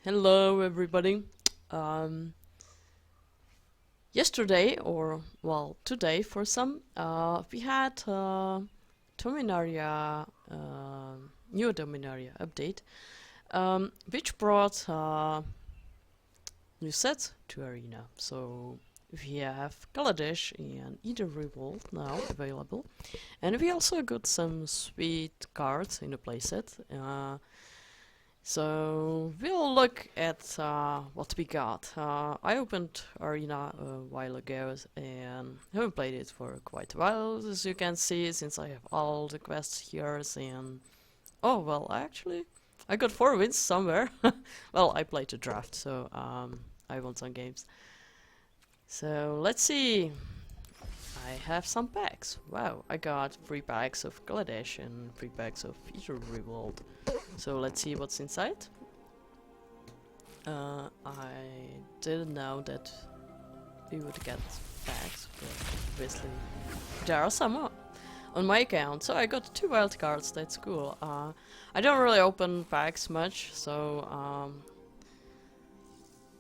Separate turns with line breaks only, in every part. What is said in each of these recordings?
Hello, everybody. Um, Yesterday, or well, today for some, we had Dominaria, new Dominaria update, which brought new sets to Arena. So we have Kaladesh and Either Revolt now available, and we also got some sweet cards in the playset. So we'll look at what we got. I opened Arena a while ago and haven't played it for quite a while, as you can see, since I have all the quests here. And oh well, I got 4 wins somewhere. Well, I played the draft, so I won some games. So let's see. I have some packs. Wow, I got 3 packs of Kaladesh and 3 packs of Ether Revolt. So let's see what's inside. I didn't know that we would get packs, but obviously there are some on my account. So I got 2 wild cards, that's cool. I don't really open packs much, so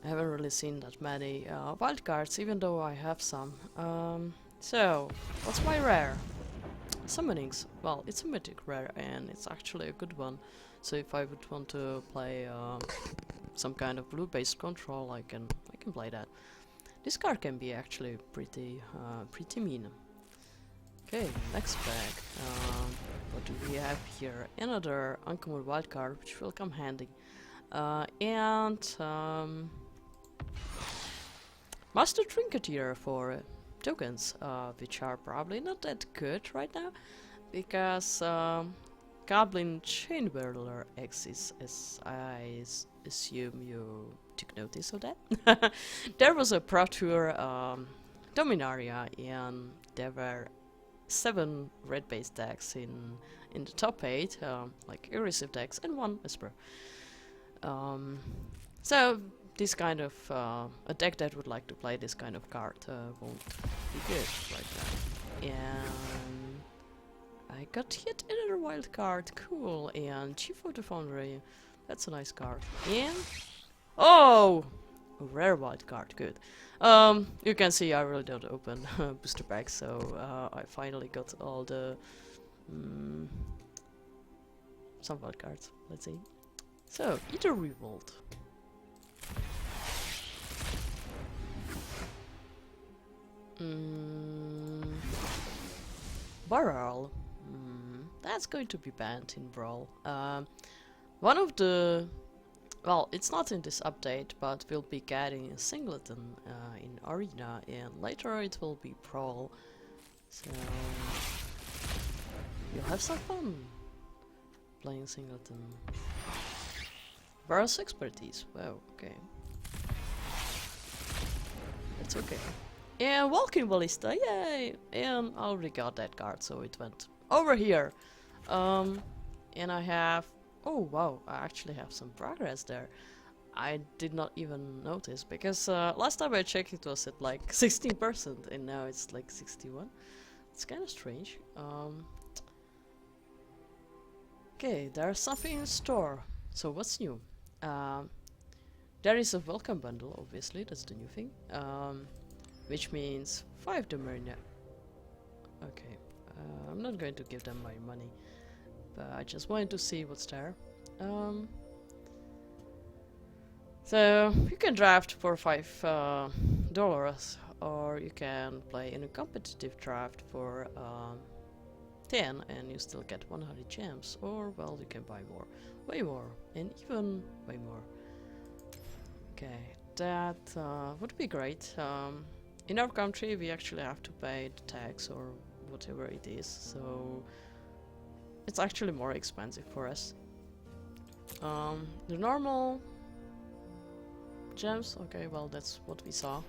I haven't really seen that many wild cards, even though I have some. So, what's my rare? Summonings. Well, it's a mythic rare and it's actually a good one. So if I would want to play some kind of blue-based control, I can play that. This card can be actually pretty mean. Okay, next pack. What do we have here? Another uncommon wild card, which will come handy. Master Trinketeer for tokens, which are probably not that good right now, because Goblin Chain Whirler exists, as I assume you took notice of that. There was a Pro Tour Dominaria, and there were 7 red-based decks in the top 8, like Erisive decks, and 1 Esper. So this kind of a deck that would like to play this kind of card won't be good right now. And I got yet another wild card, cool. And Chief of the Foundry, that's a nice card. And oh, a rare wild card, good. You can see I really don't open booster packs, so I finally got all the some wild cards. Let's see. So Ether Revolt. Brawl. That's going to be banned in Brawl. One of the... Well, it's not in this update, but we'll be getting a Singleton in Arena, and later it will be Brawl. So... you'll have some fun playing Singleton. Barrel's expertise. Wow, okay. That's okay. And Walking Ballista, yay! And I already got that card, so it went over here. And I have... oh wow, I actually have some progress there. I did not even notice, because last time I checked it was at like 16%, and now it's like 61. It's kind of strange. Okay, there's something in store. So what's new? There is a welcome bundle, obviously, that's the new thing. Which means 5 Dominaria. Okay, I'm not going to give them my money, but I just wanted to see what's there. So you can draft for $5, or you can play in a competitive draft for 10, and you still get 100 gems. Or well, you can buy more, way more, and even way more. Okay, that would be great. In our country, we actually have to pay the tax or whatever it is, so it's actually more expensive for us. The normal gems, okay, well, that's what we saw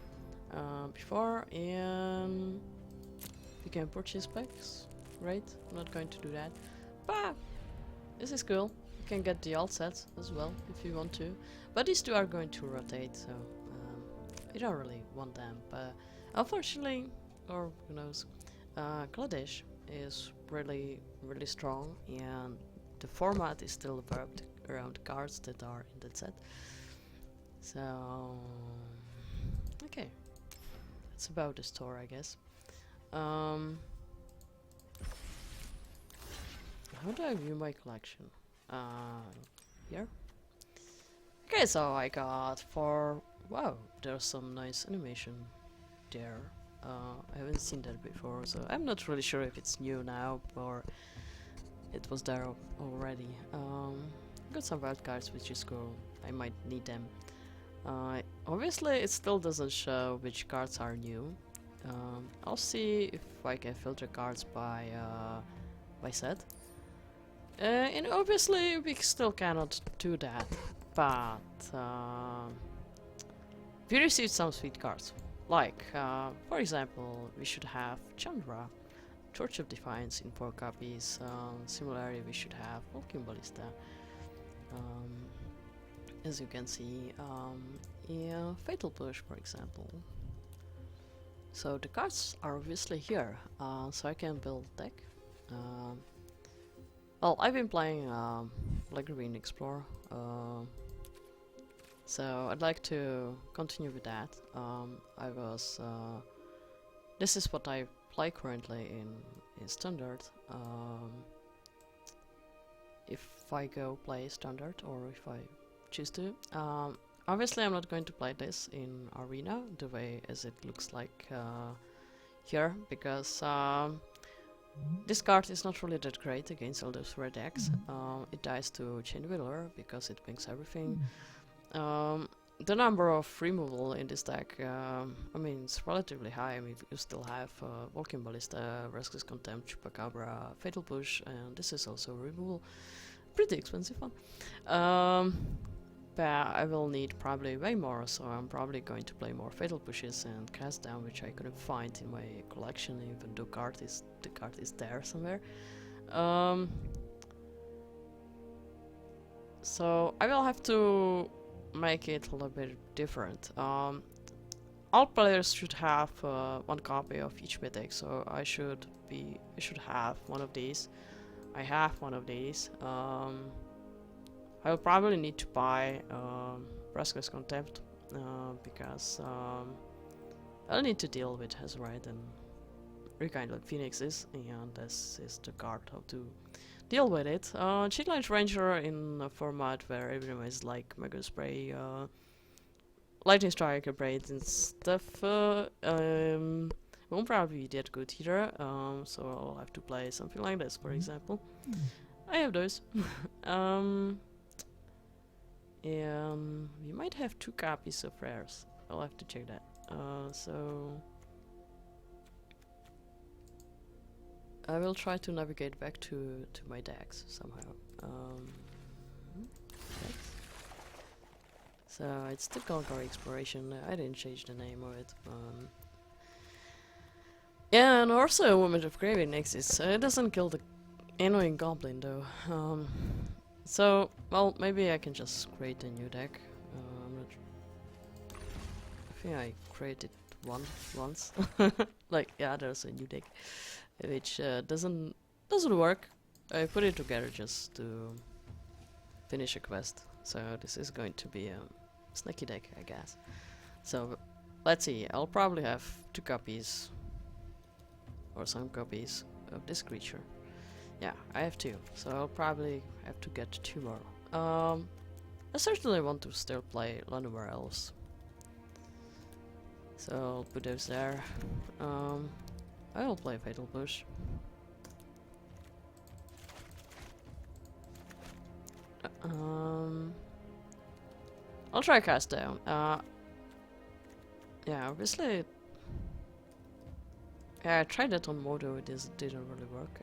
before, and you can purchase packs, right? I'm not going to do that, but this is cool. You can get the alt sets as well if you want to, but these 2 are going to rotate, so you don't really want them. But unfortunately, or who knows, Kaladesh is really strong, and the format is still developed around cards that are in that set. So okay, that's about the store, I guess. How do I view my collection? Here. Okay, so I got four. Wow, there's some nice animation there. I haven't seen that before, so I'm not really sure if it's new now or it was there already. Got some wild cards, which is cool. I might need them. Obviously, it still doesn't show which cards are new. I'll see if I can filter cards by set. And obviously, we still cannot do that. But we received some sweet cards. Like, for example, we should have Chandra, Torch of Defiance in 4 copies. Similarly, we should have Vulcan Ballista. As you can see, yeah, Fatal Push, for example. So the cards are obviously here, so I can build deck. Well, I've been playing Black Green Explorer, so I'd like to continue with that. This is what I play currently in Standard. If I go play Standard, or if I choose to. Obviously, I'm not going to play this in Arena the way as it looks like here, because this card is not really that great against all those red decks. It dies to Chain Wheeler because it brings everything. The number of removal in this deck, I mean, it's relatively high. I mean, you still have Vulcan Ballista, Rescue's Contempt, Chupacabra, Fatal Push, and this is also removal. Pretty expensive one. But I will need probably way more, so I'm probably going to play more Fatal Pushes and Cast Down, which I couldn't find in my collection, even though the card is there somewhere. So I will have to make it a little bit different. All players should have 1 copy of each mythic, so I should have one of these. I have one of these. I will probably need to buy Rescue's Contempt because I'll need to deal with Hazard and Rekindled Phoenixes, and this is the card how to deal with it. Cheat Light Ranger in a format where everyone is like Mega Spray, Lightning Strike, Braids and stuff. Won't probably be that good either, so I'll have to play something like this, for example. I have those. And we might have 2 copies of rares. I'll have to check that. So I will try to navigate back to my decks somehow. Decks. So it's the Golgari Exploration. I didn't change the name of it. Yeah, and also a Moment of Craving exists. It doesn't kill the annoying goblin though. So, well, maybe I can just create a new deck. I'm not I think I created once. Like, yeah, there's a new deck, which doesn't work. I put it together just to finish a quest. So this is going to be a snacky deck, I guess. So let's see. I'll probably have 2 copies or some copies of this creature. Yeah, I have 2, so I'll probably have to get 2 more. I certainly want to still play Llanowar Elves, so I'll put those there. I will play Fatal Push. I'll try Cast Down. Yeah, obviously. Yeah, I tried that on Modo. It didn't really work.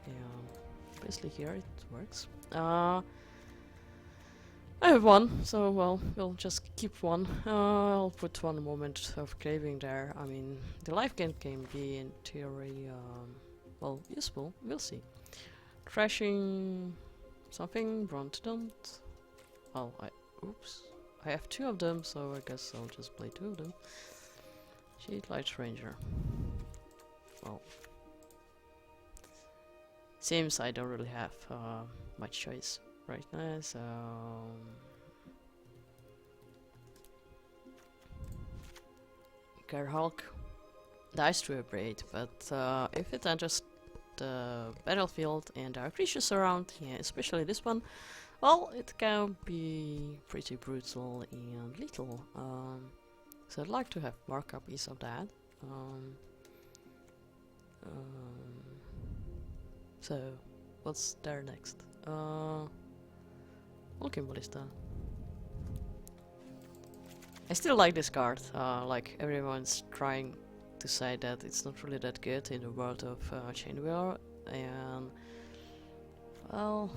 Obviously here it works. I have 1, so well, we'll just keep 1. I'll put 1 Moment of Craving there. I mean, the life gain can be in theory, well, useful. We'll see. Crashing something, Brontodont. Well, oops. I have 2 of them, so I guess I'll just play 2 of them. Cheat Light Ranger. Well. Seems I don't really have much choice right now, so Hulk dies to a braid, but if it enters the battlefield and there are creatures around, yeah, especially this one, well, it can be pretty brutal and lethal. So I'd like to have more copies of that. So, what's there next? Walking Ballista. I still like this card. Like everyone's trying to say that it's not really that good in the world of Chainwheel, and well,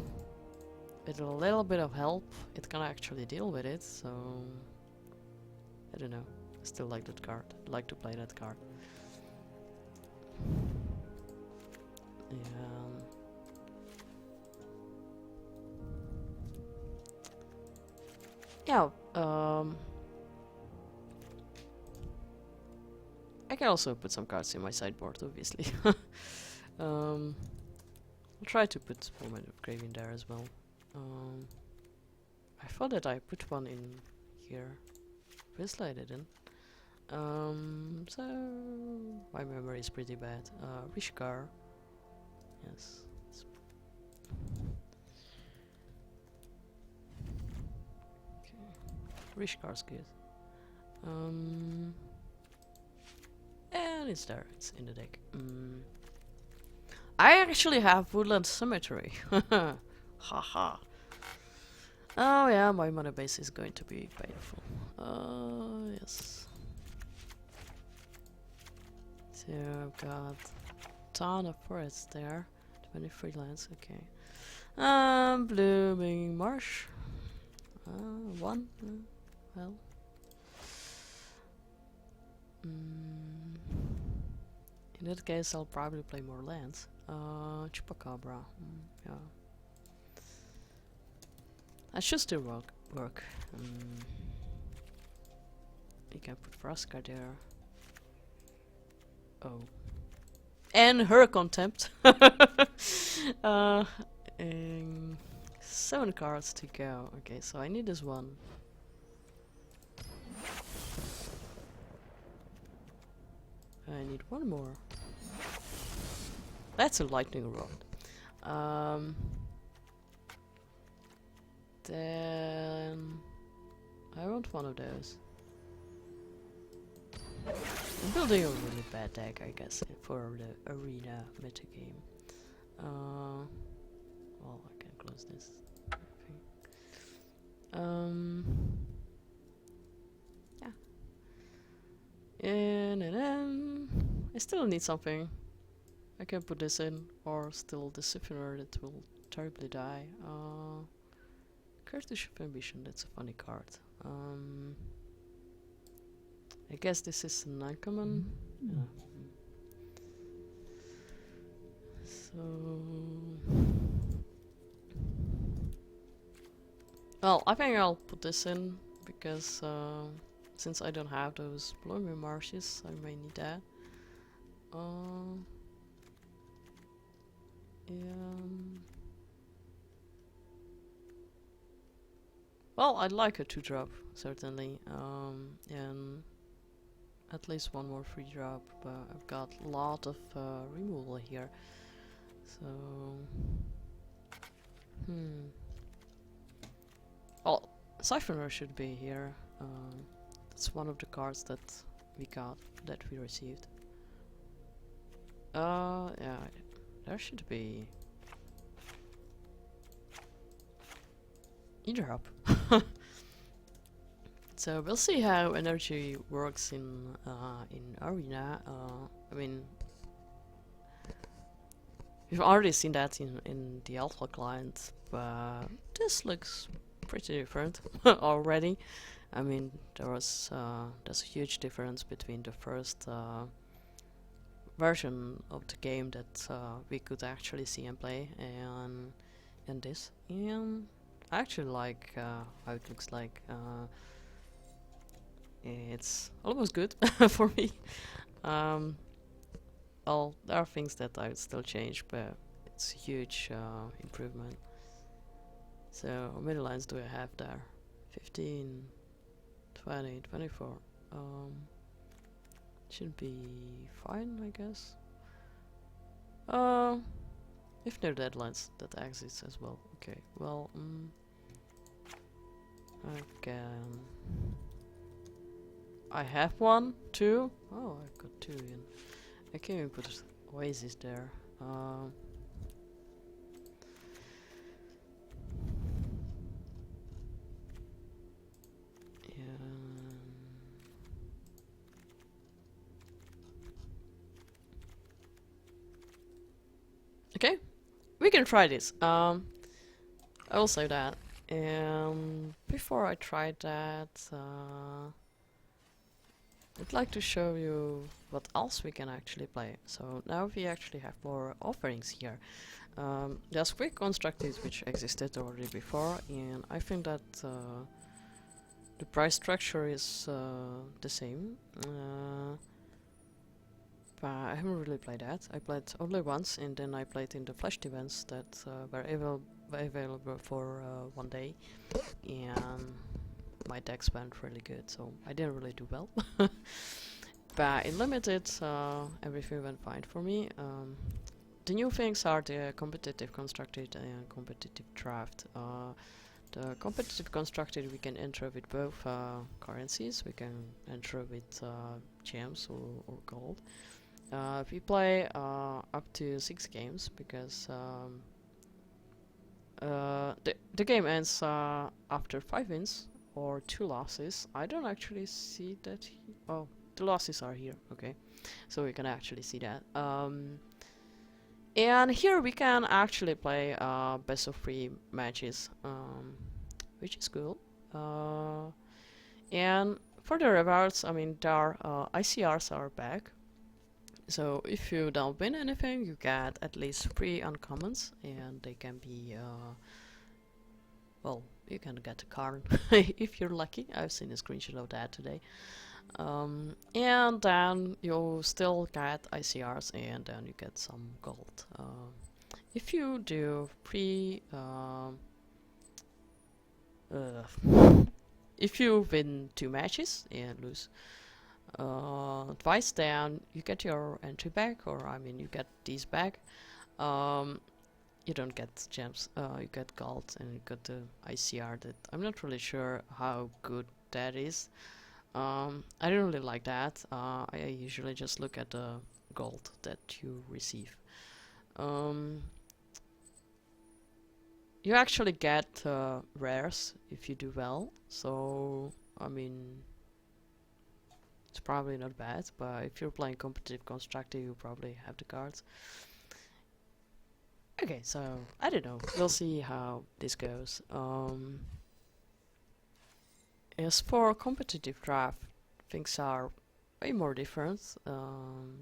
with a little bit of help, it can actually deal with it. So I don't know. I still like that card. I'd like to play that card. Yeah. I can also put some cards in my sideboard, obviously. I'll try to put Moment of Grave in there as well. I thought that I put one in here. Obviously I didn't. So my memory is pretty bad. Rishkar. Yes. Okay. Rishkar's good. And it's there, it's in the deck. I actually have Woodland Cemetery. Haha. Oh yeah, my mana base is going to be painful. Yes. So I've got a ton of forests there. 23 lands, okay. Blooming Marsh. One. Well. In that case, I'll probably play more lands. Chupacabra. Yeah. I should still work. You can put Vraska there. Oh. And her contempt. 7 cards to go. Okay, so I need this one. I need one more. That's a lightning rod. Then I want one of those. I'm building a really bad deck, I guess, for the arena metagame. Well, I can close this. Yeah. And I still need something. I can put this in, or still the Siphoner that will terribly die. Curse of Ambition, that's a funny card. I guess this is an uncommon. Yeah. So, well, I think I'll put this in because since I don't have those blooming marshes, I may need that. Well, I'd like a 2-drop, certainly, and at least one more 3-drop, but I've got a lot of removal here, so... Well, Siphoner should be here. That's one of the cards that we got, that we received. Yeah, there should be... E-drop. So we'll see how energy works in arena. I mean, we've already seen that in the alpha client, but this looks pretty different already. I mean, there's a huge difference between the first version of the game that we could actually see and play, and this. And I actually like how it looks like. It's almost good for me. Well, there are things that I would still change, but it's a huge improvement. So, how many lines do I have there? 15, 20, 24. Should be fine, I guess. If no deadlines, that exists as well. Okay, well, I have one, two. Oh, I've got two in. I can't even put Oasis there. Okay, we can try this. I will say that. And before I try that, I'd like to show you what else we can actually play. So now we actually have more offerings here. There's quick constructors which existed already before, and I think that the price structure is the same. But I haven't really played that. I played only once, and then I played in the flash events that were available for 1 day, and my decks went really good, so I didn't really do well. But in limited, everything went fine for me. The new things are the competitive constructed and competitive draft. The competitive constructed we can enter with both currencies. We can enter with gems or gold. We play up to 6 games because the game ends after 5 wins or 2 losses. I don't actually see that. Oh, the losses are here. Okay, so we can actually see that. And here we can actually play best of 3 matches, which is cool. And for the rewards, I mean, their ICRs are back. So if you don't win anything, you get at least 3 uncommons, and they can be, well, you can get a card if you're lucky. I've seen a screenshot of that today. And then you still get ICRs, and then you get some gold. If you do if you win 2 matches and lose twice, then you get your entry back, or I mean you get these back. You don't get gems, you get gold, and you get the ICR. That I'm not really sure how good that is. I don't really like that. I usually just look at the gold that you receive. You actually get rares if you do well, so I mean it's probably not bad, but if you're playing competitive constructor, you probably have the cards. Okay, so I don't know. We'll see how this goes. As for competitive draft, things are way more different.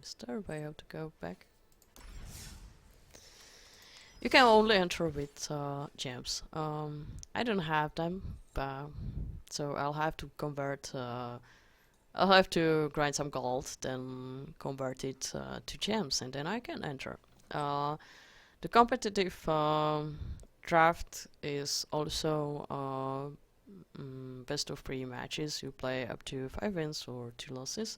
Is there a way how to go back? You can only enter with gems. I don't have them, but so I'll have to convert. I'll have to grind some gold, then convert it to gems, and then I can enter. The competitive draft is also best of 3 matches. You play up to 5 wins or 2 losses,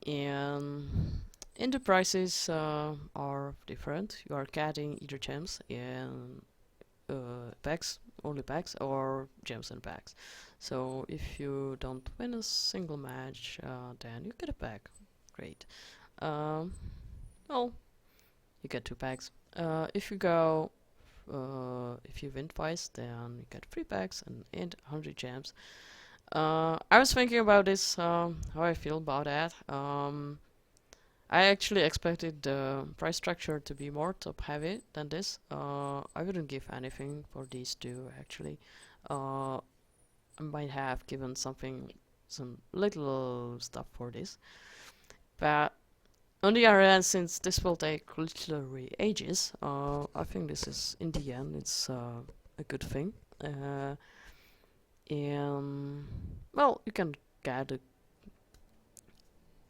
and the prices are different. You are getting either gems and packs, only packs, or gems and packs. So if you don't win a single match, then you get a pack. Great. Well, you get 2 packs. If you go, if you win twice, then you get 3 packs and 100 gems. I was thinking about this, how I feel about that. I actually expected the price structure to be more top heavy than this. I wouldn't give anything for these 2 actually. I might have given some little stuff for this, but on the other hand, since this will take literally ages, I think this is, in the end, it's a good thing. And well, you can get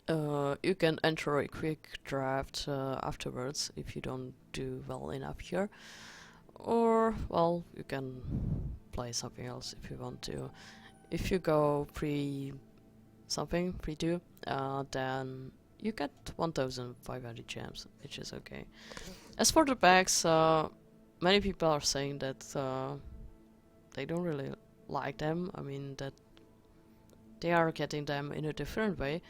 you can enter a quick draft afterwards if you don't do well enough here, or well, you can play something else if you want to. If you go something, 3-2, then you get 1,500 gems, which is okay. As for the packs, many people are saying that they don't really like them. I mean, that they are getting them in a different way.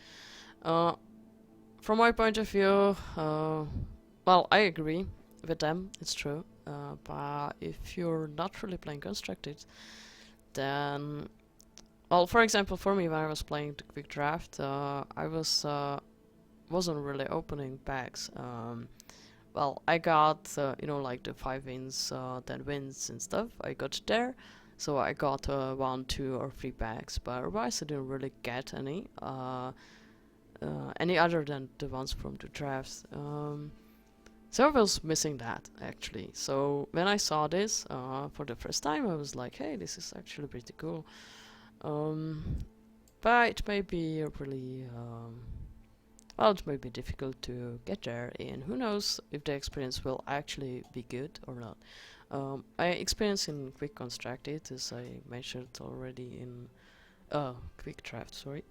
From my point of view, well, I agree with them, it's true. But if you're not really playing Constructed, then, well, for example, for me when I was playing the quick draft, I wasn't really opening packs. Well, I got you know, like the 5 wins, 10 wins and stuff. I got there, so I got 1, 2, or 3 packs. But otherwise, I didn't really get any other than the ones from the drafts. So I was missing that actually. So when I saw this for the first time, I was like, hey, this is actually pretty cool. But it may be really, well, it may be difficult to get there, and who knows if the experience will actually be good or not. I experienced in Quick Constructed, as I mentioned already in Quick Draft, sorry.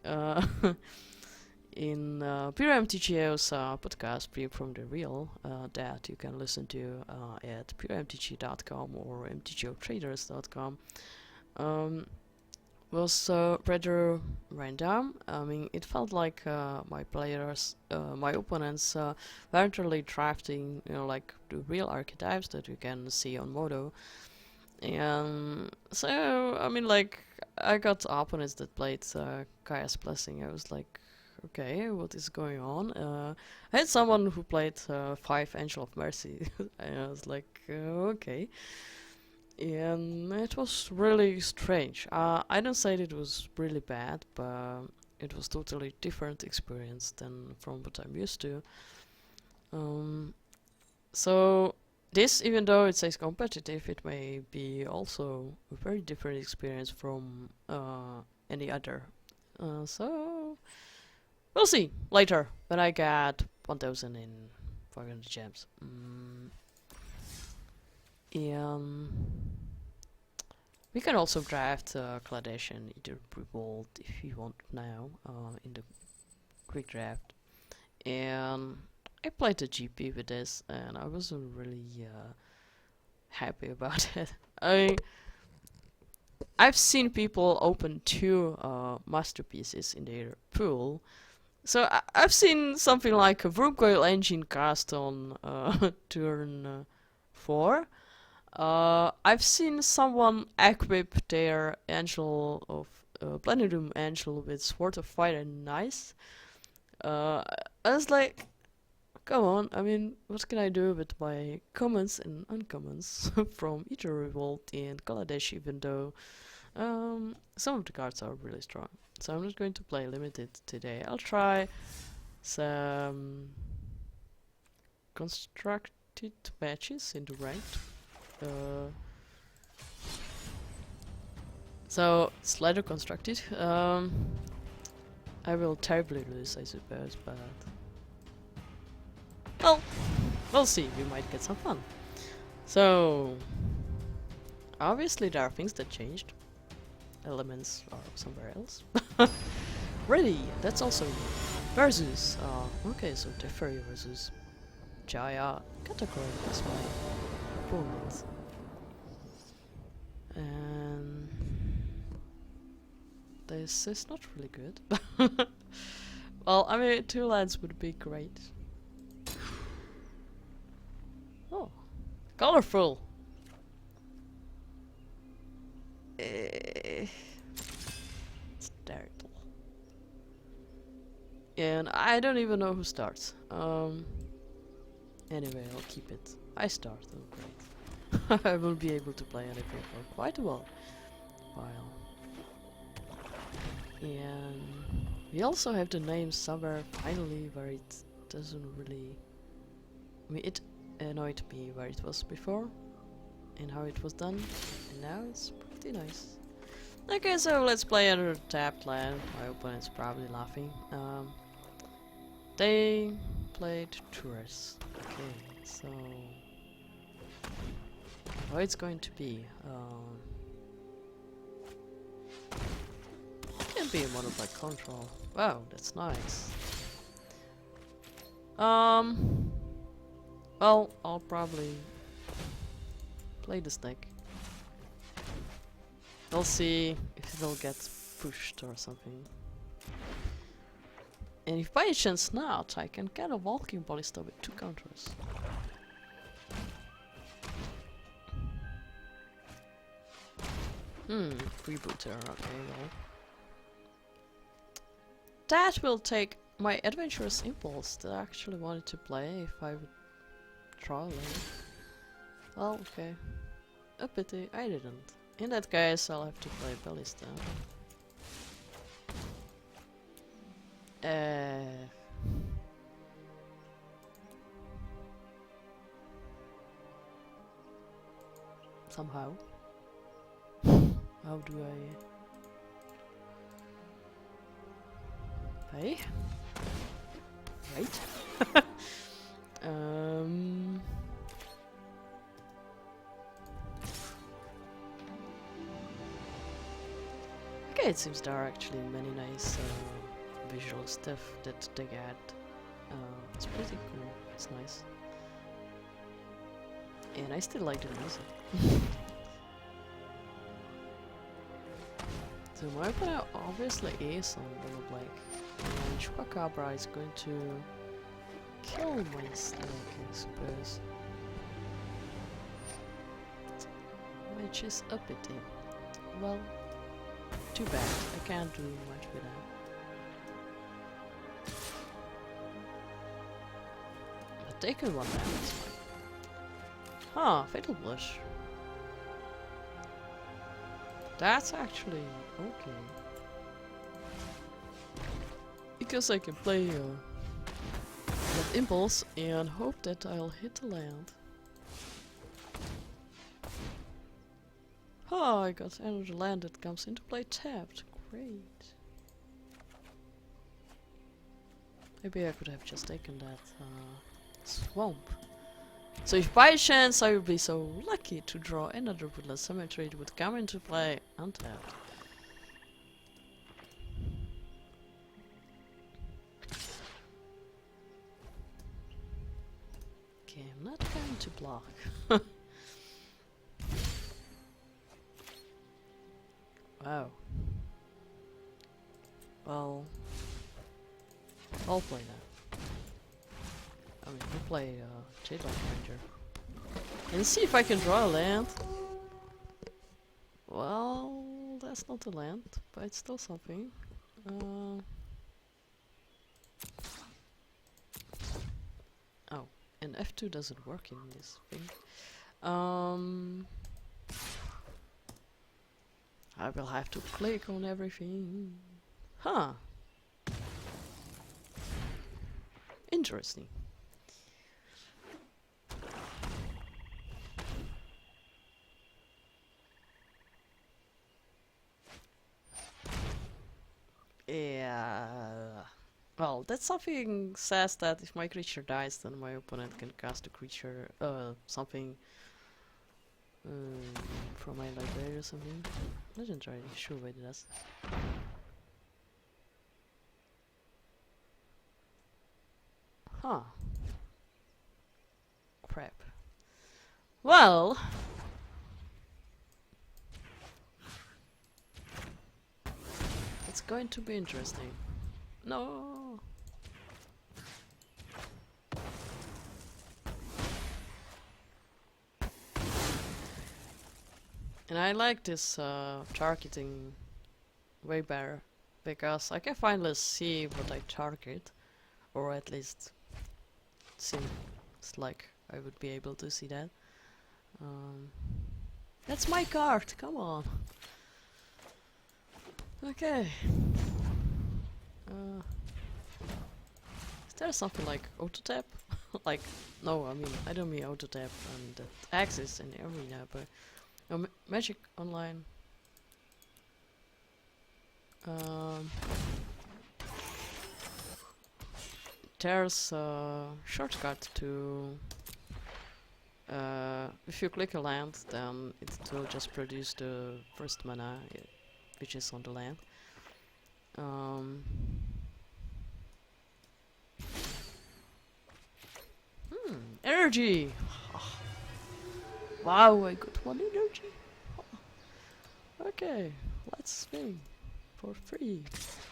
In Pure MTGO's podcast, Free from the Real, that you can listen to at puremtg.com or mtgotraders.com, was rather random. I mean, it felt like my players, my opponents, weren't really drafting, you know, like the real archetypes that you can see on Modo. And so, I mean, like, I got opponents that played Kaya's Blessing. I was like, okay, what is going on? I had someone who played 5 Angel of Mercy. And I was like, okay. And it was really strange. I don't say that it was really bad, but it was totally different experience than from what I'm used to. So this, even though it says competitive, it may be also a very different experience from any other. So we'll see later when I get 1,500 gems. We can also draft Cladesh and either Revolt if you want now in the quick draft. And I played the GP with this, and I wasn't really happy about it. I've seen people open 2 masterpieces in their pool. So I've seen something like a Vrumcoil engine cast on turn 4. I've seen someone equip their Angel of Platinum Angel with Sword of Fire and Ice. I was like, come on, I mean, what can I do with my commons and uncommons from either Revolt and Kaladesh, even though some of the cards are really strong. So I'm not going to play limited today. I'll try some constructed matches in the ranked. So slider constructed. I will terribly lose, I suppose, but well, we'll see. We might get some fun. So obviously there are things that changed. Elements are somewhere else. Ready, that's also versus. Okay, so Teferi versus Jaya category is my opponent. And this is not really good. Well, I mean, 2 lands would be great. Oh, colorful. It's terrible. And I don't even know who starts. Anyway, I'll keep it. I start, oh great. I will be able to play anything for quite a while. And we also have the name somewhere finally where it doesn't really... I mean, it annoyed me where it was before and how it was done, and now it's pretty nice. Okay, so let's play another tapped land. My opponent's probably laughing. They played Tourist. Okay, so how it's going to be? Can be a monoblock control. Wow, that's nice. Well, I'll probably play the snake. We'll see if it'll get pushed or something. And if by chance not, I can get a walking ballista with 2 counters. Freebooter, okay, well. That will take my adventurous impulse that I actually wanted to play if I would draw it. Well, okay. A pity, I didn't. In that case, I'll have to play ballista. Somehow. How do I pay? Right. Okay, it seems there are actually many nice visual stuff that they get. It's pretty cool. It's nice. And I still like the music. So my opponent obviously is on Yellow Black. And Chupacabra is going to kill my snake, I suppose. Which is a pity. Well, too bad. I can't do much with that. But taking one down is fine. Huh, Fatal Blush. That's actually okay. Because I can play that impulse and hope that I'll hit the land. Oh, I got another land that comes into play tapped. Great. Maybe I could have just taken that swamp. So if by chance I would be so lucky to draw another woodland cemetery, it would come into play untapped. Okay, I'm not going to block. Wow. Well, I'll play that. I mean, we'll play Jade Ranger. And see if I can draw a land. Well, that's not a land, but it's still something. Oh, and F2 doesn't work in this thing. I will have to click on everything. Huh. Interesting. Yeah. Well, that something says that if my creature dies, then my opponent can cast a creature, something from my library or something. Legendary, sure, wait, that's. Huh. Crap. Well. It's going to be interesting. No. And I like this targeting way better, because I can finally see what I target, or at least seems like I would be able to see that. That's my card, come on. Okay. Is there something like auto tap? Like, no, I mean, I don't mean auto tap and that exists in the arena, but no, Magic Online. There's a shortcut to. If you click a land, then it will just produce the first mana, which is on the land. Um, energy! Wow, I got 1 energy. Okay, let's swing for free.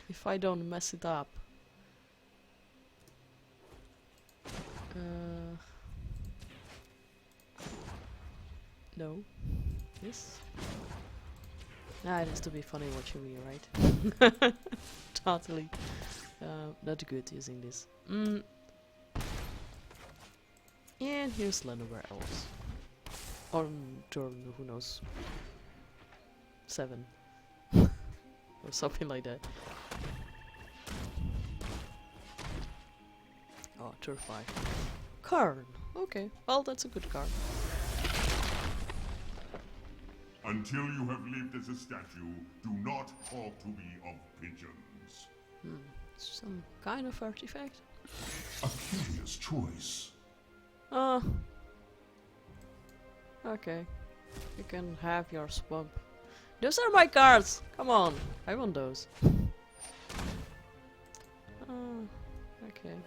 If I don't mess it up. No. Yes. Nah, it has to be funny watching me, right? Totally not good using this. And here's Lenoware Elves. On turn, who knows, 7. Or something like that. Oh, turn 5. Karn! Okay, well that's a good card.
Until you have lived as a statue, do not talk to me of pigeons.
Some kind of artifact?
A curious choice.
Okay. You can have your swamp. Those are my cards! Come on! I want those. Okay.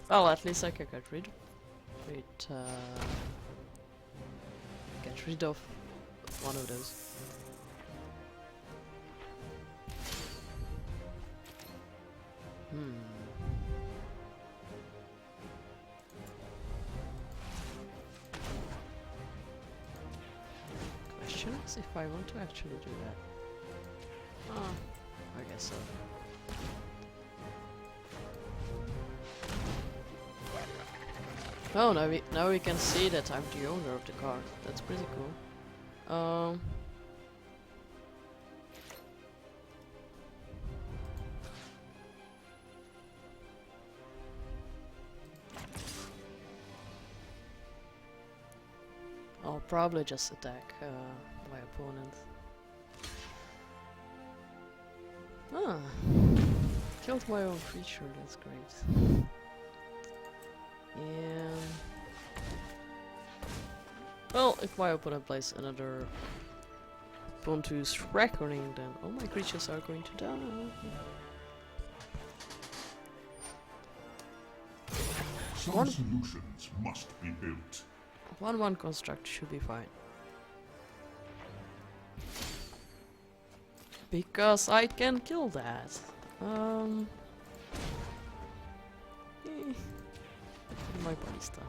Well, at least I can get rid of one of those. Question is if I want to actually do that. I guess so. Oh, now we can see that I'm the owner of the card. That's pretty cool. I'll probably just attack my opponent. Killed my own creature, that's great. And well, if my opponent plays another Pontus Reckoning, then all my creatures are going to die.
Some solutions must be built.
1/1 construct should be fine. Because I can kill that. My ballista.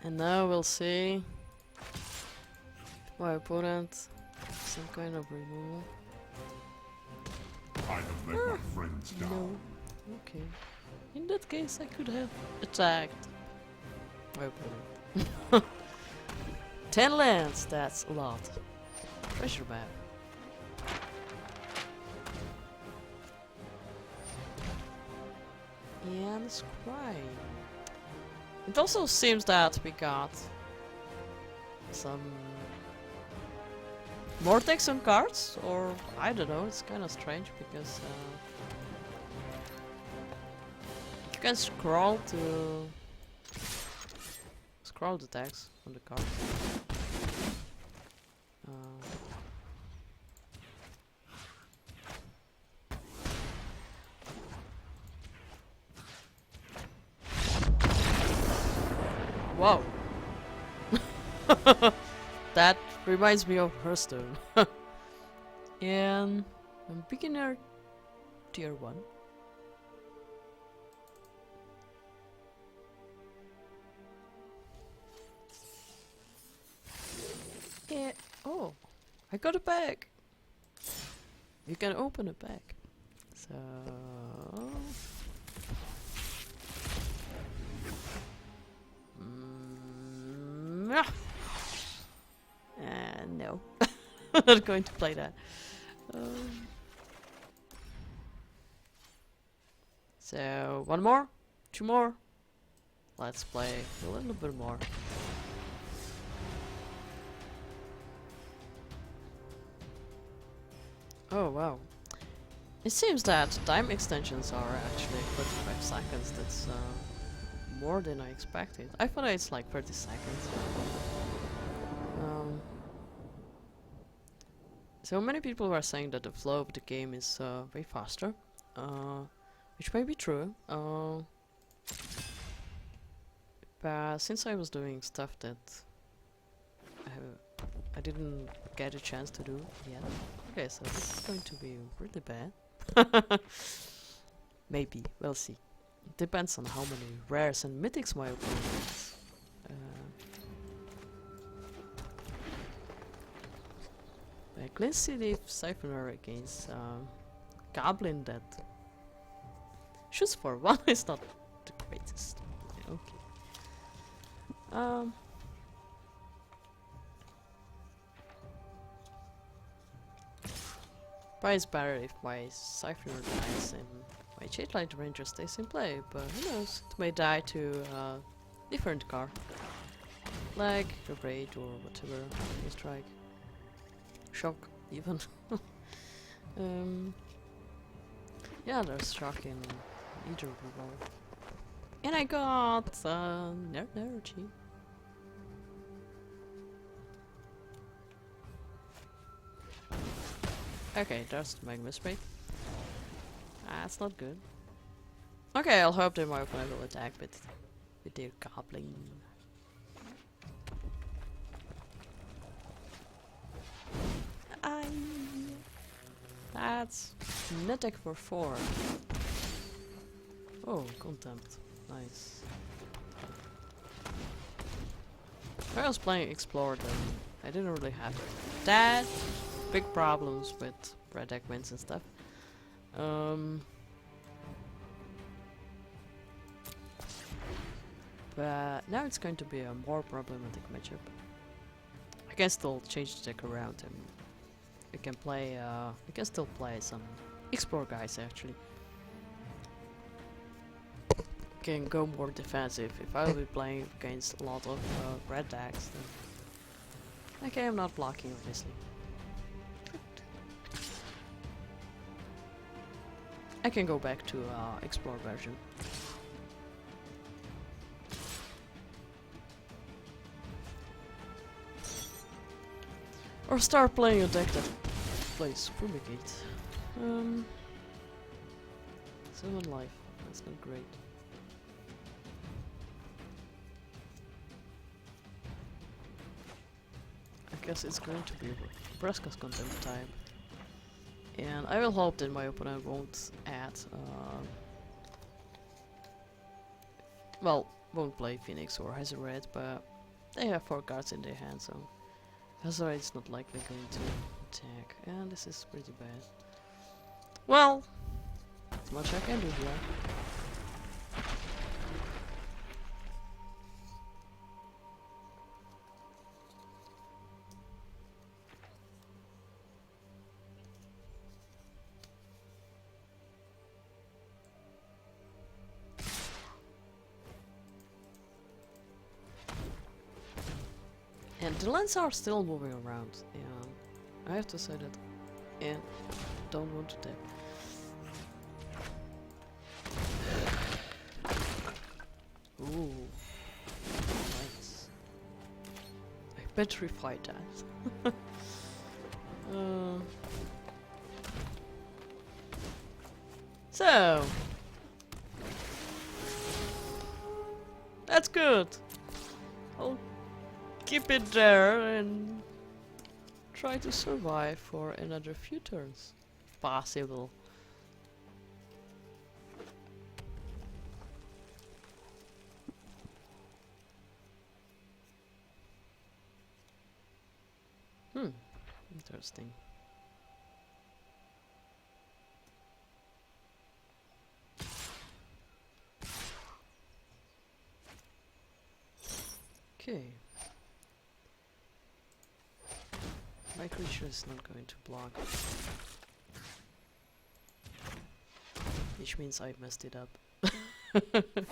And now we'll see my opponent some kind of removal.
I have let my friends down.
No. Okay. In that case, I could have attacked my opponent. 10 lands, that's a lot. Treasure map. And Scry. It also seems that we got some more text on cards, or I don't know, it's kind of strange because you can scroll the text on the card. Wow. That reminds me of Hearthstone. And I'm beginner tier 1. Yeah. Oh, I got a bag. You can open a bag. So no. I'm not going to play that. So, one more 2 more. Let's play a little bit more. Oh wow. It seems that time extensions are actually 45 seconds. That's more than I expected. I thought it's like 30 seconds. So many people were saying that the flow of the game is way faster, which may be true. But since I was doing stuff that I didn't get a chance to do yet. Okay, so this is going to be really bad. Maybe, we'll see. Depends on how many rares and mythics my opponent has. Let's see if Siphoner against Goblin that shoots for 1 is not the greatest. Okay. But it's better if my Siphoner dies and my Jade Light Ranger stays in play, but who knows, it may die to a different car. Like a Raid or whatever, a Strike. Shock, even. Yeah, there's Shock in either revolve. And I got energy. Okay, there's the Magma Spray. That's not good. Okay, I'll hope that my opponent will attack with their Goblin. That's an attack for 4. Oh, Contempt. Nice. When I was playing Explore, then I didn't really have that big problems with red deck wins and stuff. But now it's going to be a more problematic matchup. I can still change the deck around and we can play, we can still play some Explore guys actually. Can go more defensive. If I will be playing against a lot of red decks, then okay, I'm not blocking obviously. I can go back to Explore version. Or start playing a deck that plays Fumigate. 7 life, that's not great. I guess it's going to be Braska's Contempt time. And I will hope that my opponent won't add, well, won't play Phoenix or Hazoret, but they have 4 cards in their hand, so Hazoret's not likely going to attack, and this is pretty bad. Well, not much I can do here. And the lands are still moving around, and I have to say that, and don't want to tap. Ooh, nice. I petrified that. So that's good. I'll keep it there and try to survive for another few turns. Possible. Interesting. Okay. My creature is not going to block. Which means I messed it up. But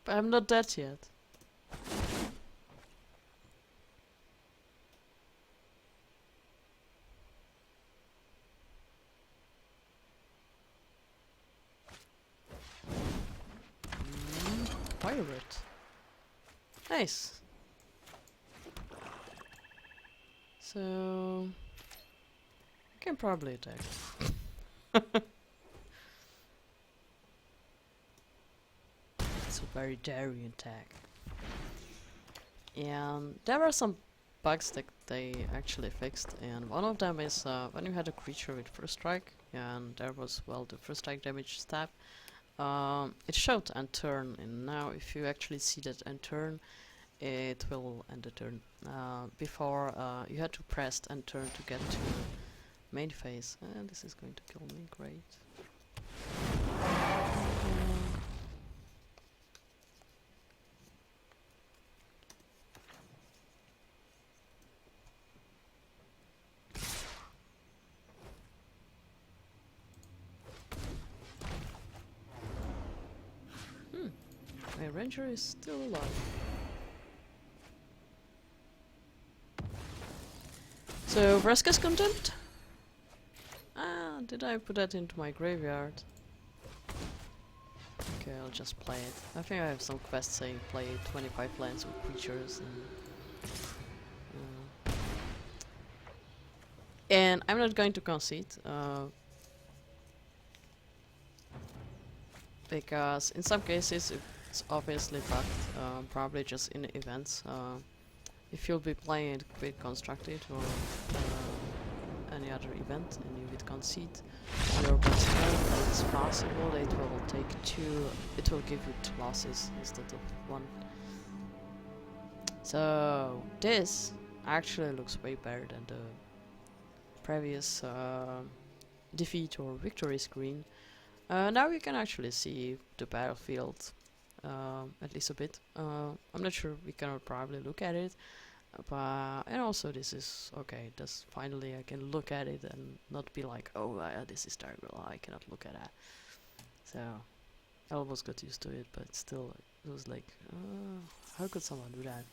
I'm not dead yet. Pirate. Nice. So I can probably attack. It's a very daring attack. And there are some bugs that they actually fixed, and one of them is when you had a creature with first strike, and there was, well, the first strike damage stab, it showed end turn, and now if you actually see that end turn, it will end the turn. Before you had to press end turn to get to main phase, and this is going to kill me, great. My ranger is still alive. So, Vraska's content? Ah, did I put that into my graveyard? Okay, I'll just play it. I think I have some quests saying play 25 lands with creatures and I'm not going to concede, because in some cases it's obviously bugged, probably just in events. If you'll be playing it with Constructed or any other event and you would concede your best turn, it's possible it will it will give you 2 losses instead of 1. So this actually looks way better than the previous defeat or victory screen. Now you can actually see the battlefield, at least a bit. I'm not sure, we cannot probably look at it, but and also this is okay. This finally I can look at it and not be like, oh, this is terrible, I cannot look at that. So I almost got used to it, but still it was like, how could someone do that?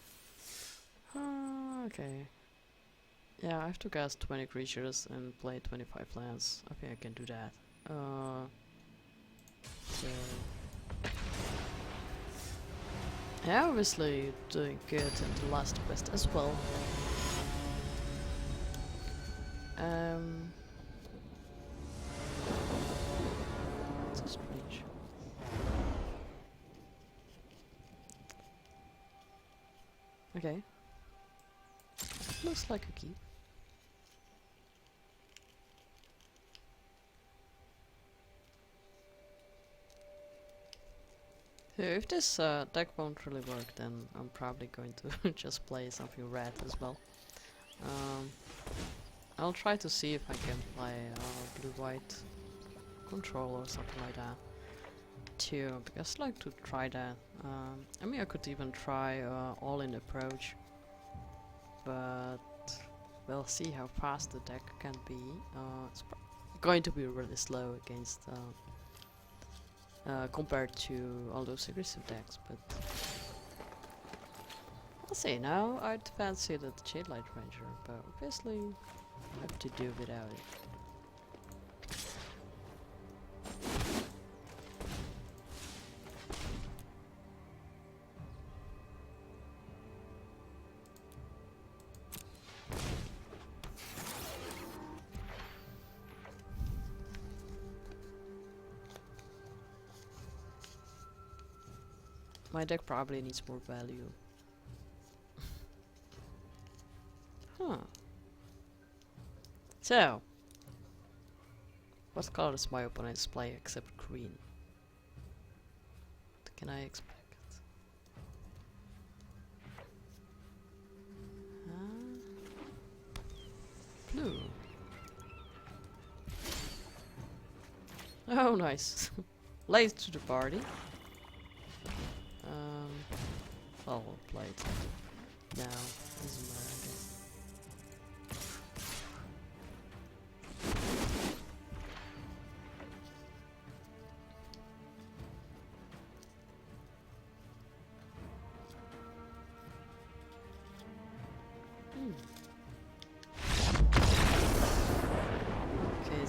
Okay. Yeah, I have to cast 20 creatures and play 25 lands. I think I can do that. So yeah, obviously doing good in the last quest as well. It's strange. Okay. Looks like a key. So if this deck won't really work, then I'm probably going to just play something red as well. I'll try to see if I can play blue-white control or something like that too, because I like to try that. I mean, I could even try all-in approach, but we'll see how fast the deck can be. It's going to be really slow against compared to all those aggressive decks, but I'll see. Now I'd fancy the Shade Light Ranger, but obviously I have to do without it. My deck probably needs more value. Huh. So, what color does my opponents play except green? What can I expect? Blue. Oh, nice. Late to the party. Well, we'll play it now. Doesn't matter, I guess.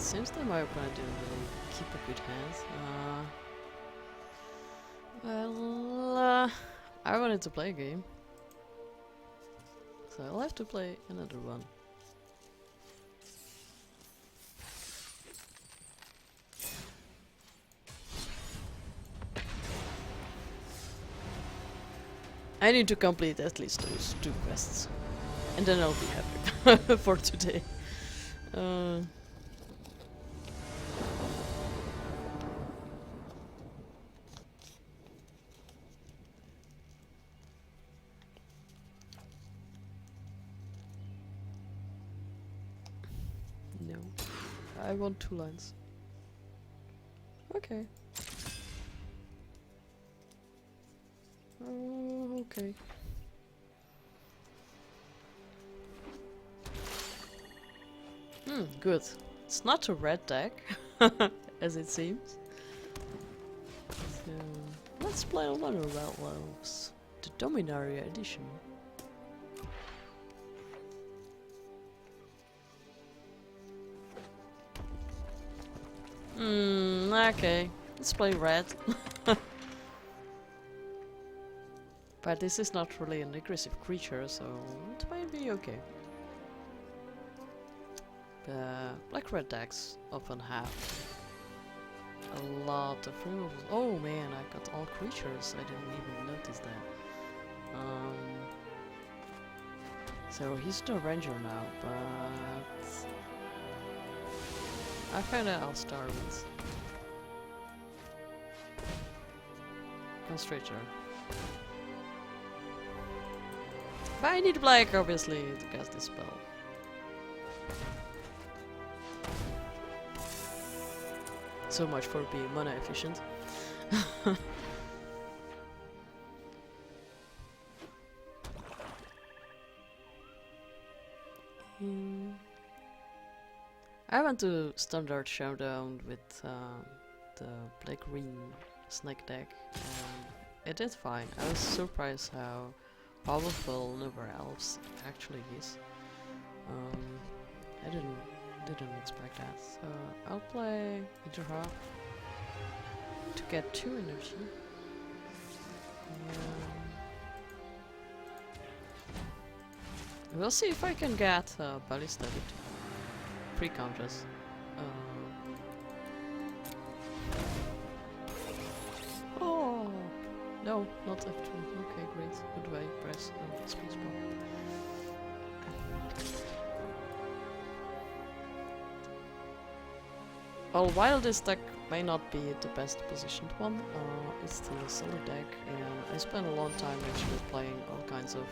seems that my opponent didn't really keep a good hand. I wanted to play a game, so I'll have to play another one. I need to complete at least those 2 quests, and then I'll be happy for today. No, I want 2 lines. Okay. Okay. Good. It's not a red deck, as it seems. So, let's play another Red Elves, the Dominaria edition. Okay. Let's play red. But this is not really an aggressive creature, so it might be okay. Black-red decks often have a lot of removals. Oh man, I got all creatures. I didn't even notice that. So he's the ranger now, but I found out I'll start with Constrictor. But I need black, obviously, to cast this spell. So much for being mana efficient. I went to Standard Showdown with the black-green Snek deck, and it did fine. I was surprised how powerful Never Elves actually is. I didn't expect that, so I'll play Hydra to get 2 energy. We'll see if I can get Ballista with pre-counters. Oh no, not F2. Okay, great. Good way. Press speed bump. Well, while this deck may not be the best positioned one, it's still a solid deck, and I spent a long time actually playing all kinds of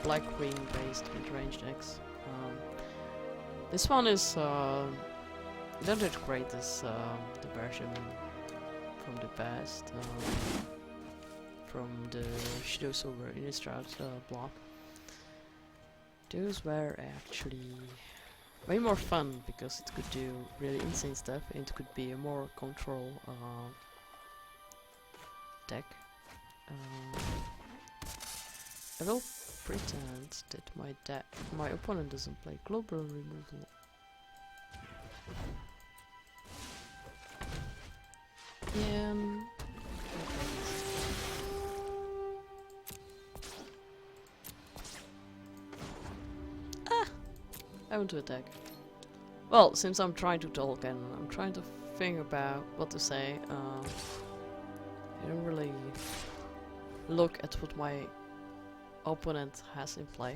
black-green based mid-range decks. This one is not as great as the version from the past, from the Shadow Silver Innistrad block. Those were actually way more fun because it could do really insane stuff and it could be a more control deck. I will pretend that my opponent doesn't play global removal. And I want to attack. Well, since I'm trying to talk and I'm trying to think about what to say, I don't really look at what my opponent has in play.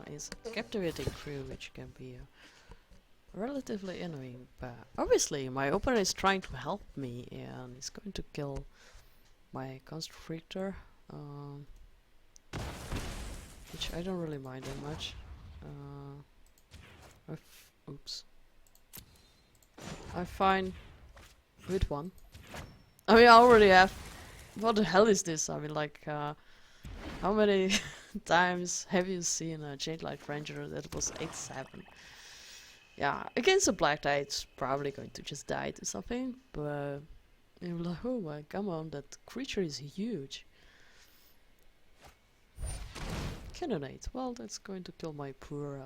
Is Captivating Crew, which can be relatively annoying, but obviously my opponent is trying to help me and is going to kill my Constrictor, which I don't really mind that much. Oops. I'm fine with one. I mean, I already have. What the hell is this? I mean, like, how many times have you seen a Jade Light Ranger that was 8/7? Yeah, against a black die, it's probably going to just die to something, but you're like, oh my, come on, that creature is huge. Cannonade. Well, that's going to kill my poor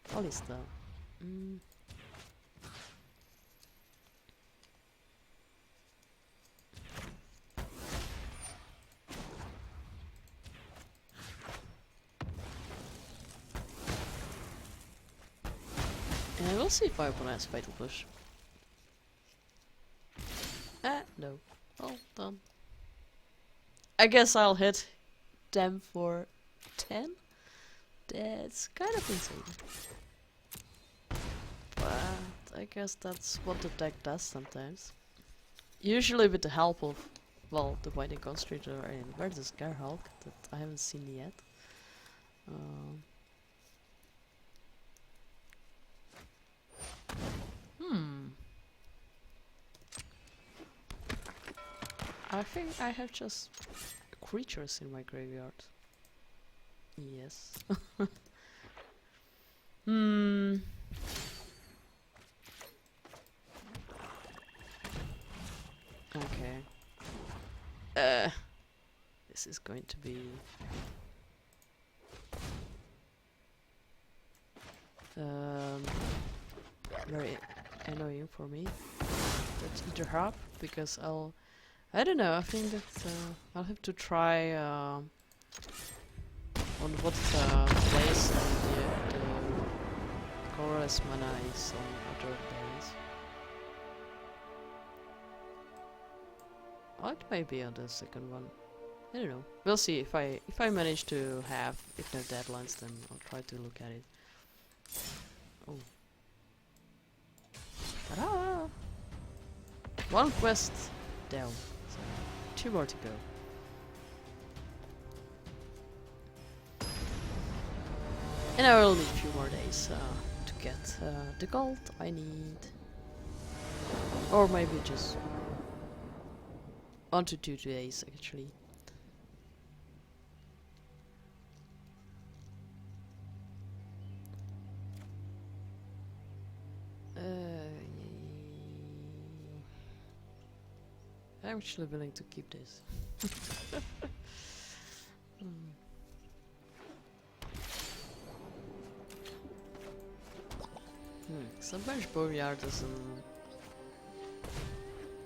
Kalista. Mm. And we'll see if my opponent has Fatal Push. No. Well done. I guess I'll hit them for 10? That's kind of insane. But I guess that's what the deck does sometimes. Usually with the help of, well, the White Constrictor and versus Gerhulk that I haven't seen yet. I think I have just creatures in my graveyard. Yes. Okay. This is going to be very annoying for me. That's interrupt because I don't know. I think that I'll have to try on what place the colorless mana is on other days. Oh, it may be on the second one. I don't know. We'll see if I manage to have no deadlines, then I'll try to look at it. Oh. Ta-da! One quest down. So 2 more to go. And I will need a few more days to get the gold I need. Or maybe just 1 to 2 days actually. I'm actually willing to keep this. Sometimes Boreal doesn't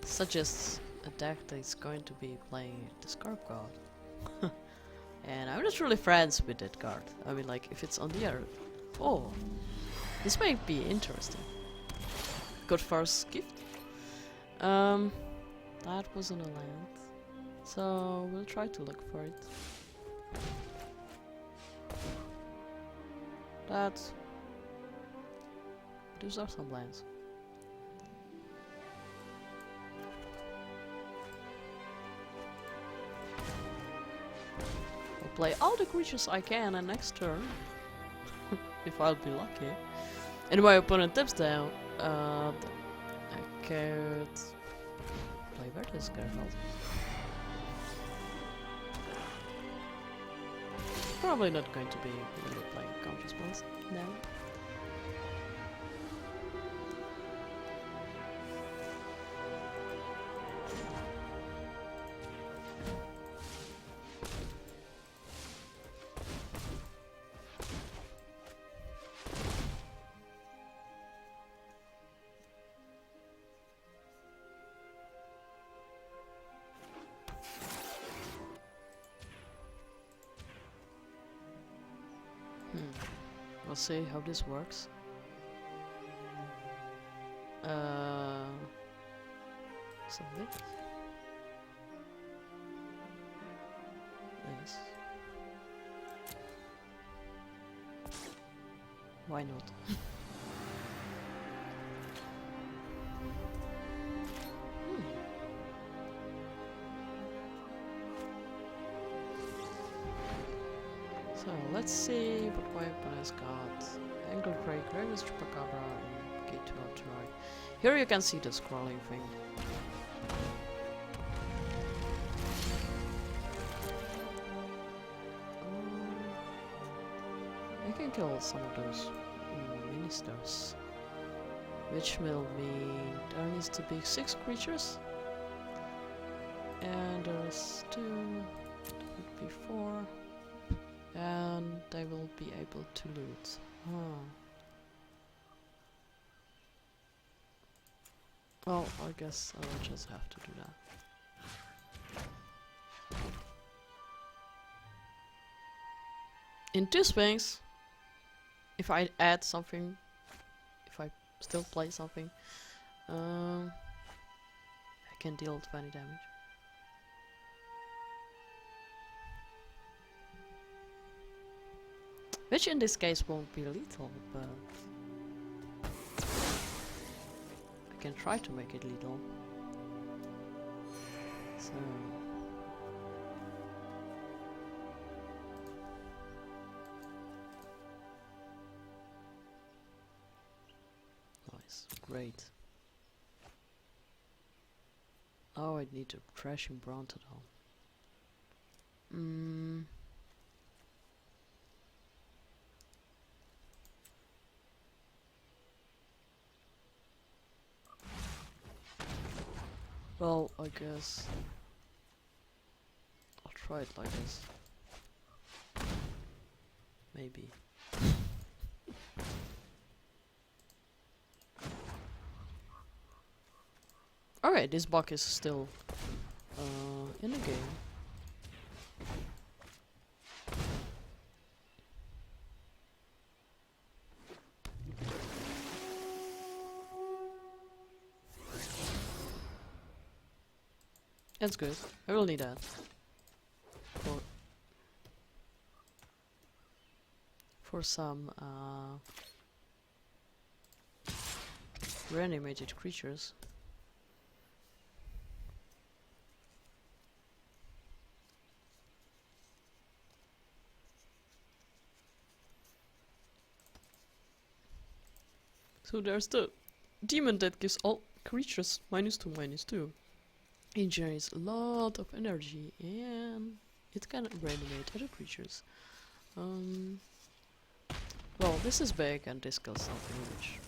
suggest a deck that is going to be playing the Scarab God. And I'm not really friends with that card. I mean, like, if it's on the earth. Oh, this might be interesting. Good first gift. That wasn't a land. So we'll try to look for it. Those are some lands. I'll play all the creatures I can and next turn, if I'll be lucky. And my opponent taps down, I could play Vertus Gerhulk. Probably not going to be really playing Conscious Blast now. We'll see how this works. Submit. Yes. Why not? So let's see what my opponent has got. Angle Break, Gravis Chupacabra, and Gate to Outright. Here you can see the scrolling thing. I can kill some of those ministers. Which will mean there needs to be 6 creatures. And there's 2, that would be 4. And they will be able to loot. Well, I guess I'll just have to do that. In two swings, if I add something, if I still play something, I can deal 20 damage. Which in this case won't be lethal, but I can try to make it lethal. So nice, great. Oh, I need a Thrashing Brontodon. Well, I guess I'll try it like this. Maybe. Alright, this bug is still in the game. That's good. I will need that. For some reanimated creatures. So there's the demon that gives all creatures -2/-2. It generates a lot of energy and it can reanimate other creatures. Well, this is big and this kills something which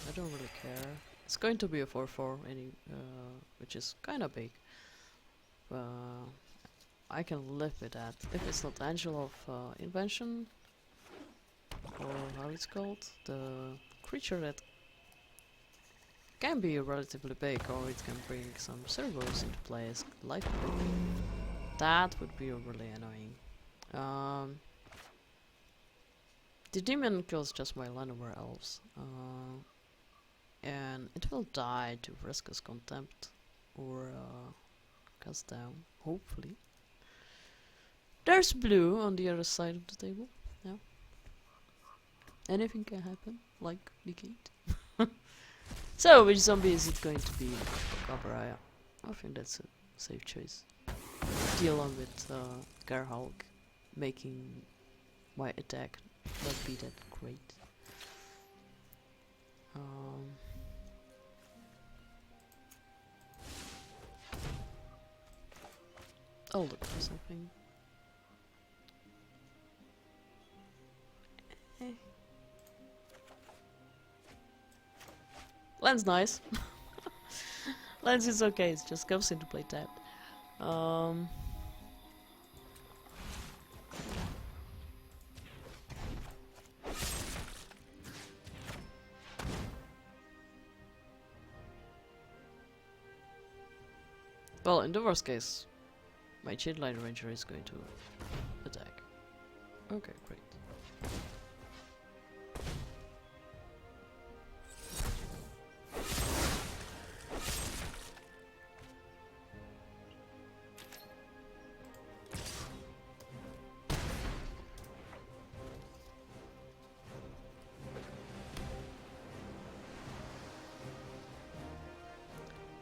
I don't really care. It's going to be a 4/4 which is kinda big. I can live with that. If it's not Angel of Invention, or how it's called, the creature that can be relatively big, or it can bring some servos into play as life break. That would be really annoying. The demon kills just my Llanowar elves, and it will die to Vriska's Contempt or cast down, hopefully. There's blue on the other side of the table. Yeah. Anything can happen, like negate. So, which zombie is it going to be? Chupacabra. I think that's a safe choice. Deal on with Garhulk, making my attack not be that great. I'll look for something. Lens nice. Lens is okay, it just comes into play tapped. Well, in the worst case, my Chainline Ranger is going to attack. Okay, great.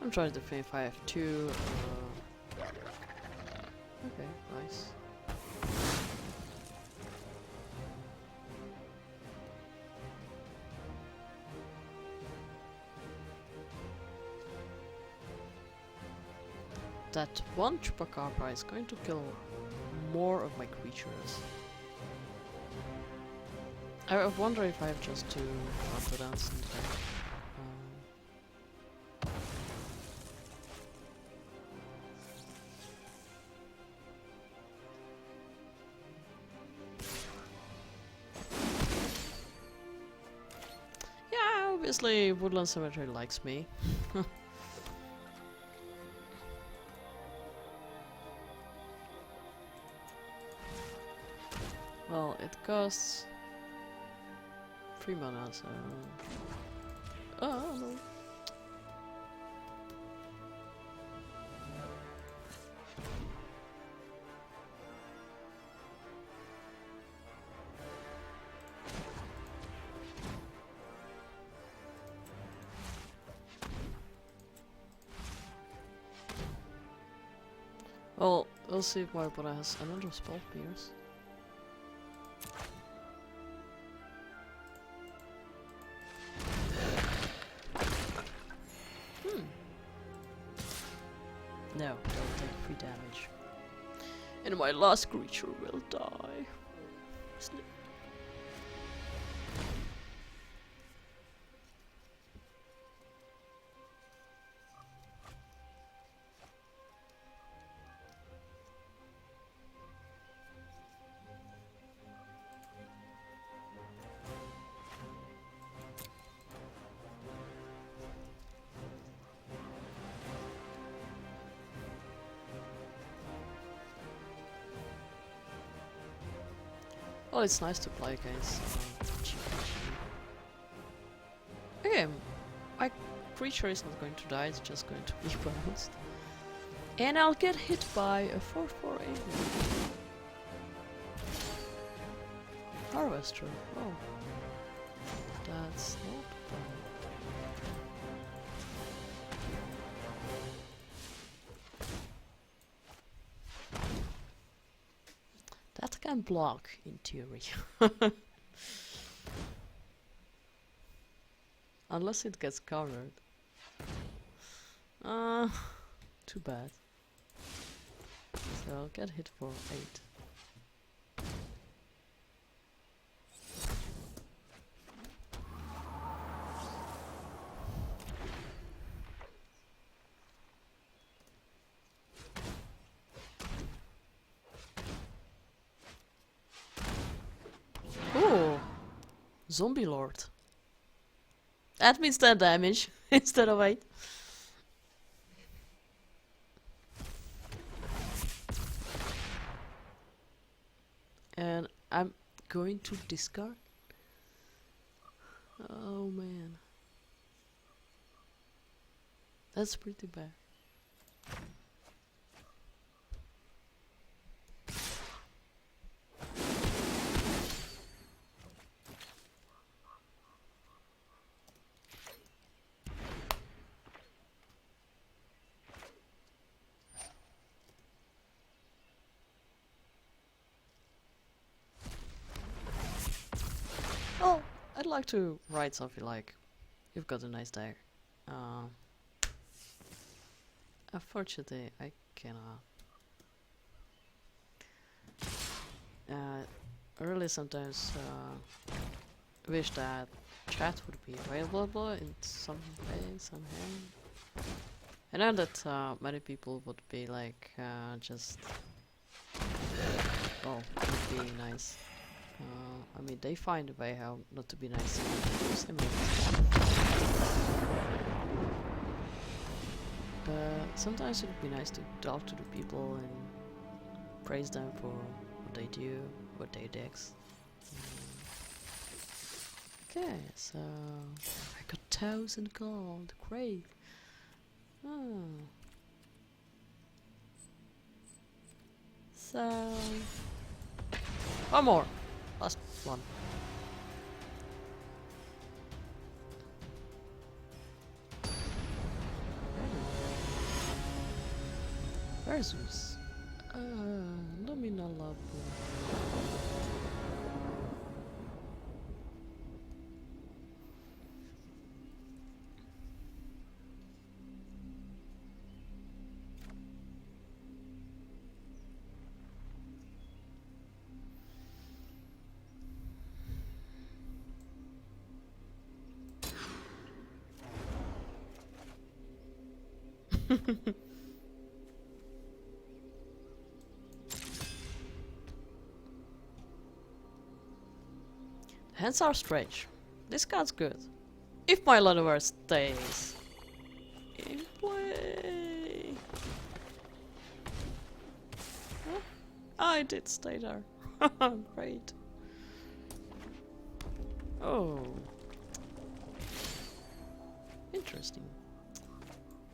I'm trying to think if I have two. Okay, nice. That one Chupacabra is going to kill more of my creatures. I wonder if I have just two Brontodons in there. Obviously, Woodland Cemetery likes me. it costs 3 mana, so... Oh, no. Well, we'll see if my opponent has another spell pierce. No, they'll take 3 damage. And my last creature will die. Snip. Well, it's nice to play against cheap. Okay, my creature is not going to die, it's just going to be bounced. And I'll get hit by a 4/4 Alien. Harvester, oh. That's not bad. That can block, in theory. Unless it gets covered. Too bad. So I'll get hit for 8. Ooh! Zombie Lord. That means 10 damage instead of 8. And I'm going to discard. Oh man. That's pretty bad. Oh, I'd like to write something like, "You've got a nice day." Unfortunately, I cannot. I really sometimes wish that chat would be available in some way, somehow. I know that many people would be like, just, well, would be nice. I mean, they find a way how not to be nice. But sometimes it would be nice to talk to the people and praise them for what they do, what they decks. Okay, so I got 1000 gold. Great. Oh. So one more. Last one. Versus Lumina Lab. Hands are strange. This card's good. If my Lanover stays in play. Huh? I did stay there. Great. Oh. Interesting.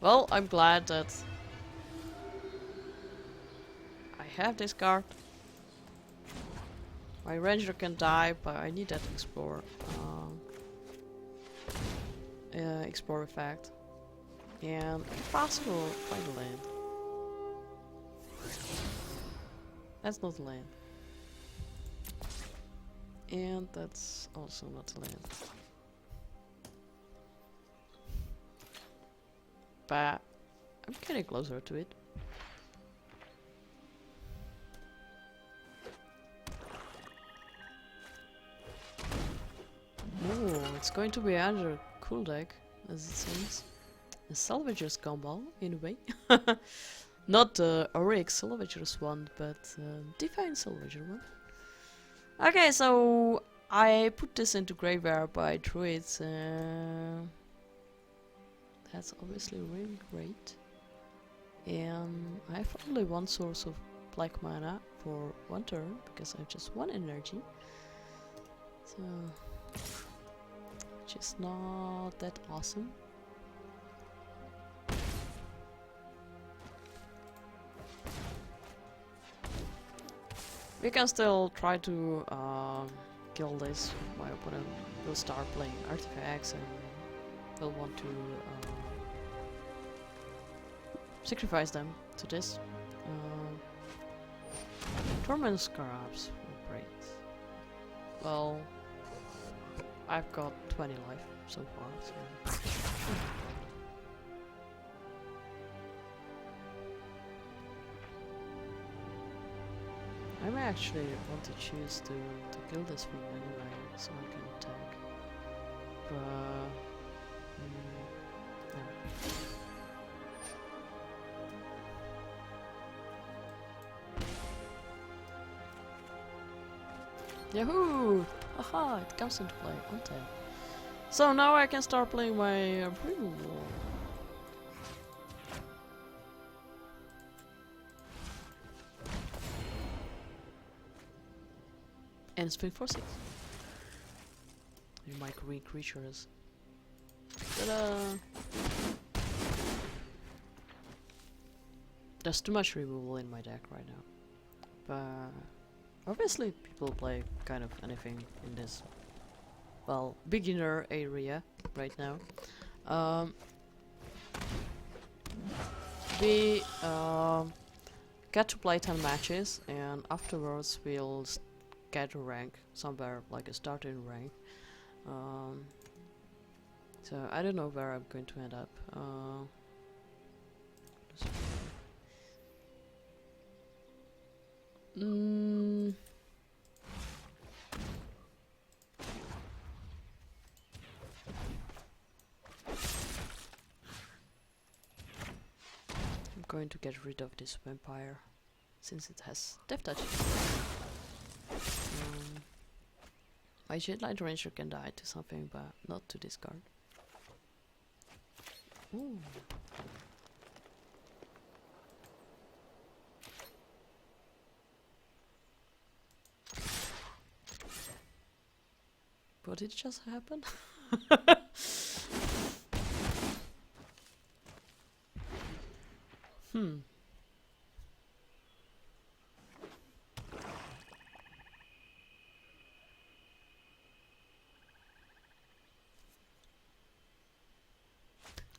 Well, I'm glad that I have this card. My ranger can die, but I need that explore effect. And if possible, find a land. That's not a land. And that's also not a land. But I'm getting closer to it. Oh, it's going to be another cool deck, as it seems. A Salvager's combo, in a way. Not the Auric Salvager's one, but Divine Salvager one. Okay, so I put this into Graveyard by Druids. That's obviously really great. And I have only one source of black mana for one turn, because I have just one energy. So, which is not that awesome. We can still try to kill this. My opponent will start playing artifacts and will want to sacrifice them to this. Torment Scarabs were great. Well, I've got 20 life so far, so... I may actually want to choose to kill this thing anyway, so I can attack. But... no. Yahoo! Haha, it comes into play on time. So now I can start playing my removal. And spin for 6. My green creatures. Ta-da! There's too much removal in my deck right now. But obviously people play kind of anything in this, well, beginner area right now. We get to play 10 matches and afterwards we'll get a rank somewhere, like a starting rank. So I don't know where I'm going to end up. I'm going to get rid of this vampire since it has Death Touch. My Jetlight Ranger can die to something, but not to this card. Ooh. What did just happen?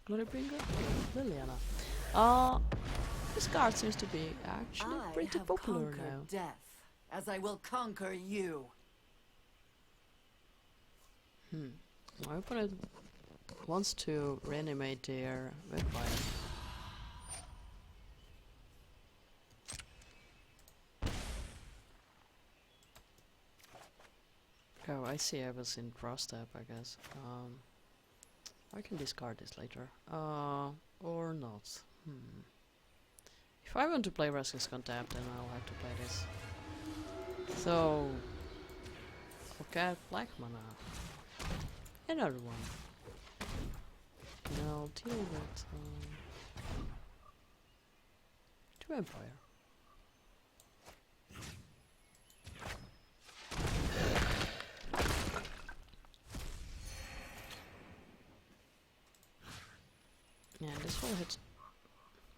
Glorybringer? Liliana. This card seems to be actually pretty popular now.
Death, as I will conquer you.
My opponent wants to reanimate their vampire. Oh, I see. I was in draw step, I guess. I can discard this later. Or not. If I want to play Restless Contempt, then I'll have to play this. So... I'll get black mana. Another one. And I'll deal with... two Empire. this will hit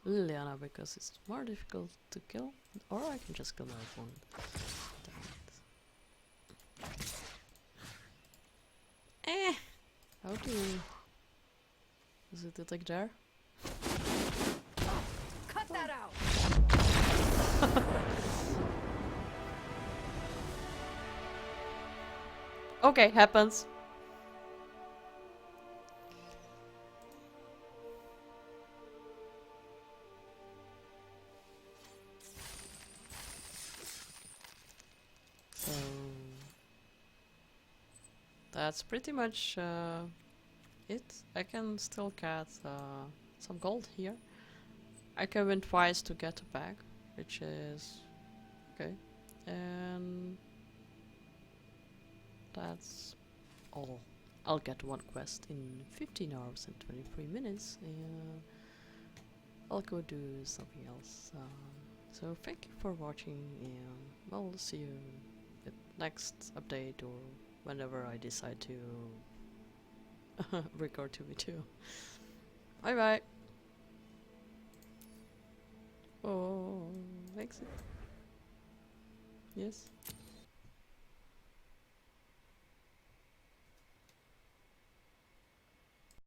Liliana because it's more difficult to kill, or I can just kill my opponent. Damn it. How do you... Is it like there?
Cut that out!
Okay, happens. So that's pretty much it. I can still get some gold here. I can win twice to get a bag, which is okay. And that's all. I'll get one quest in 15 hours and 23 minutes. And I'll go do something else. So thank you for watching, and I'll see you at next update or whenever I decide to record 2v2. Bye bye. Oh, exit. Yes.